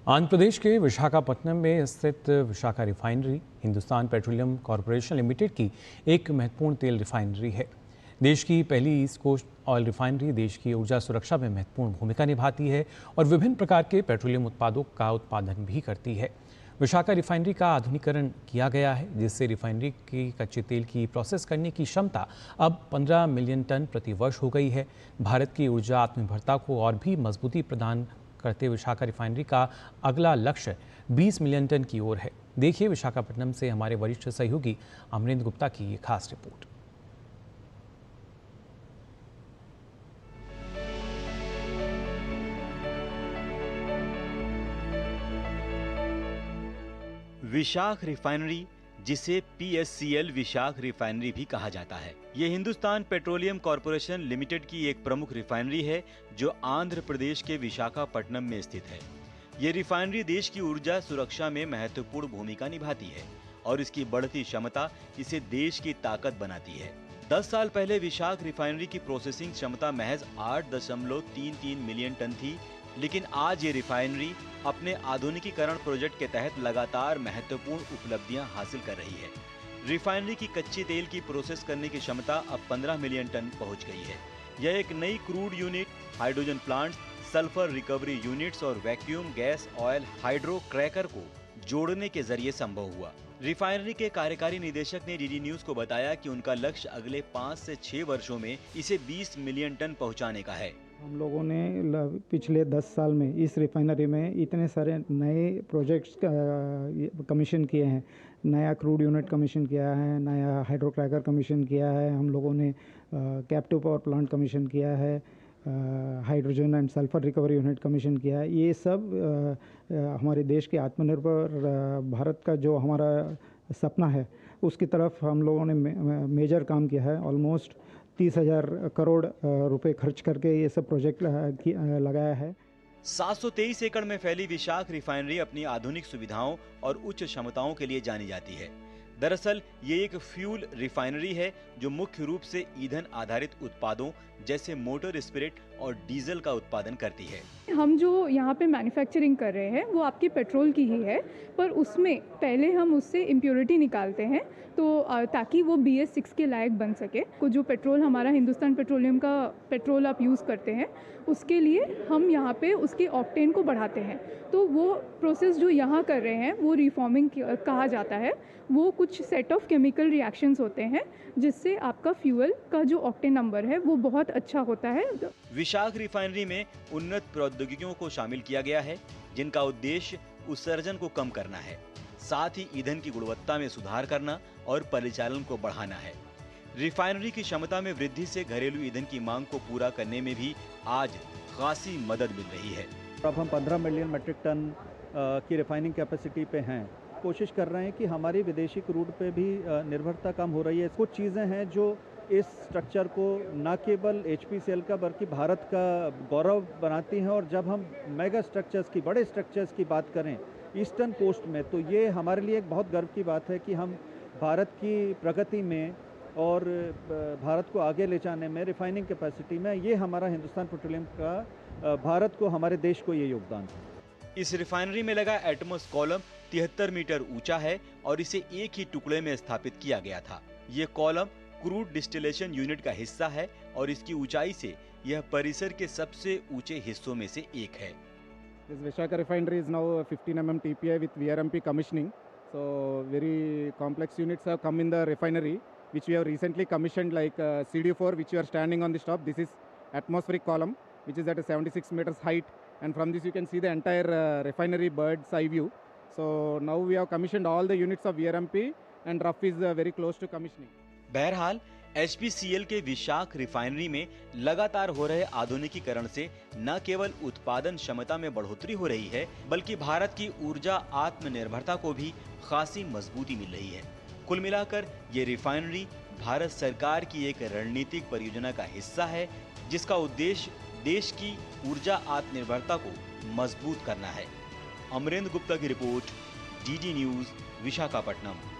आंध्र प्रदेश के विशाखापट्टनम में स्थित Vishakha refinery Hindustan petroleum corporation limited की एक महत्वपूर्ण तेल रिफाइनरी है। देश की पहली ईस्ट कोस्ट ऑयल रिफाइनरी देश की ऊर्जा सुरक्षा में महत्वपूर्ण भूमिका निभाती है और विभिन्न प्रकार के पेट्रोलियम उत्पादों का उत्पादन भी करती है। विशाखा रिफाइनरी का आधुनिकीकरण किया गया है, जिससे रिफाइनरी की कच्चे तेल की प्रोसेस करने की क्षमता अब 15 मिलियन टन प्रति वर्ष हो गई है। भारत की ऊर्जा आत्मनिर्भरता को और भी मजबूती प्रदान करते विशाखा रिफाइनरी का अगला लक्ष्य 20 मिलियन टन की ओर है। देखिए विशाखापट्टनम से हमारे वरिष्ठ सहयोगी अमरेंद्र गुप्ता की ये खास रिपोर्ट। विशाख रिफाइनरी, जिसे पीएससीएल विशाख रिफाइनरी भी कहा जाता है, ये हिंदुस्तान पेट्रोलियम कॉरपोरेशन लिमिटेड की एक प्रमुख रिफाइनरी है जो आंध्र प्रदेश के विशाखापट्टनम में स्थित है। ये रिफाइनरी देश की ऊर्जा सुरक्षा में महत्वपूर्ण भूमिका निभाती है और इसकी बढ़ती क्षमता इसे देश की ताकत बनाती है। 10 साल पहले विशाख रिफाइनरी की प्रोसेसिंग क्षमता महज 8.33 मिलियन टन थी, लेकिन आज ये रिफाइनरी अपने आधुनिकीकरण प्रोजेक्ट के तहत लगातार महत्वपूर्ण उपलब्धियां हासिल कर रही है। रिफाइनरी की कच्चे तेल की प्रोसेस करने की क्षमता अब 15 मिलियन टन पहुंच गई है। यह एक नई crude unit, hydrogen plants, sulphur recovery units और vacuum gas oil hydro cracker को जोड़ने के जरिए संभव हुआ। रिफाइनरी के कार्यकारी निदेशक ने डीडी न्यूज को बताया कि उनका लक्ष्य अगले 5 से 6 वर्षों में इसे 20 मिलियन टन पहुंचाने का है। हम लोगों ने पिछले 10 साल में इस रिफाइनरी में इतने सारे नए प्रोजेक्ट्स कमीशन किए हैं। नया क्रूड यूनिट कमीशन किया है, नया हाइड्रो क्रैकर कमीशन किया है, हम लोगों ने कैप्टिव पावर प्लांट कमीशन किया है, hydrogen and sulphur recovery unit commission किया है। ये सब हमारे देश के आत्मनिर्भर भारत का जो हमारा सपना है उसकी तरफ हम लोगों ने मेजर काम किया है। ऑलमोस्ट 30,000 करोड़ रुपए खर्च करके ये सब प्रोजेक्ट लगाया है। 723 एकड़ में फैली विशाख रिफाइनरी अपनी आधुनिक सुविधाओं और उच्च क्षमताओं के लिए जानी जाती है। दरअसल ये एक फ्यूल रिफाइनरी है जो मुख्य रूप से ईंधन आधारित उत्पादों जैसे मोटर स्पिरिट और डीजल का उत्पादन करती है। हम जो यहाँ पे मैन्युफैक्चरिंग कर रहे हैं वो आपकी पेट्रोल की ही है, पर उसमें पहले हम उससे इम्प्योरिटी निकालते हैं तो ताकि वो BS6 के लायक बन सके। को जो पेट्रोल हमारा हिंदुस्तान पेट्रोलियम का पेट्रोल आप यूज़ करते हैं उसके लिए हम यहाँ पे उसके ऑक्टेन को बढ़ाते हैं। तो वो प्रोसेस जो यहाँ कर रहे हैं वो रिफॉर्मिंग कहा जाता है। वो कुछ सेट ऑफ केमिकल रिएक्शंस होते हैं जिससे आपका फ्यूल का जो ऑक्टेन नंबर है वो बहुत अच्छा होता है। विशाख रिफाइनरी में उन्नत प्रौद्योगिकियों को शामिल किया गया है जिनका उद्देश्य उत्सर्जन को कम करना है, साथ ही ईंधन की गुणवत्ता में सुधार करना और परिचालन को बढ़ाना है। रिफाइनरी की क्षमता में वृद्धि से घरेलू ईंधन की मांग को पूरा करने में भी आज खासी मदद मिल रही है। अब हम 15 मिलियन मेट्रिक टन की रिफाइनिंग कैपेसिटी पे हैं। कोशिश कर रहे हैं कि हमारी विदेशी क्रूड पे भी निर्भरता कम हो रही है। कुछ चीज़ें हैं जो इस स्ट्रक्चर को न केवल HPCL का बल्कि भारत का गौरव बनाती हैं। और जब हम मेगा स्ट्रक्चर्स की, बड़े स्ट्रक्चर्स की बात करें ईस्टर्न कोस्ट में, तो ये हमारे लिए एक बहुत गर्व की बात है कि हम भारत की प्रगति में और भारत को आगे ले जाने में, रिफाइनिंग कैपेसिटी में, ये हमारा हिंदुस्तान पेट्रोलियम का भारत को, हमारे देश को ये योगदान है। इस रिफाइनरी में लगा एटमॉस कॉलम 73 मीटर ऊंचा है और इसे एक ही टुकड़े में स्थापित किया गया था। ये कॉलम क्रूड डिस्टिलेशन यूनिट का हिस्सा है और इसकी ऊंचाई से यह परिसर के सबसे ऊंचे हिस्सों में से एक है। This Vishaka refinery is now 15 mm TPI with VRMP commissioning. So very complex units have come in the refinery, which we have recently commissioned, like CD4, which you are standing on the top. This is atmospheric column, which is at a 76 meters height, and from this you can see the entire refinery bird's eye view. So now we have commissioned all the units of VRMP, and RUF is very close to commissioning. बहरहाल HPCL के Vishakh refinery में लगातार हो रहे आधुनिकीकरण से न केवल उत्पादन क्षमता में बढ़ोतरी हो रही है, बल्कि भारत की ऊर्जा आत्मनिर्भरता को भी खासी मजबूती मिल रही है। कुल मिलाकर ये रिफाइनरी भारत सरकार की एक रणनीतिक परियोजना का हिस्सा है, जिसका उद्देश्य देश की ऊर्जा आत्मनिर्भरता को मजबूत करना है। अमरेंद्र गुप्ता की रिपोर्ट, DD न्यूज, विशाखापट्टनम।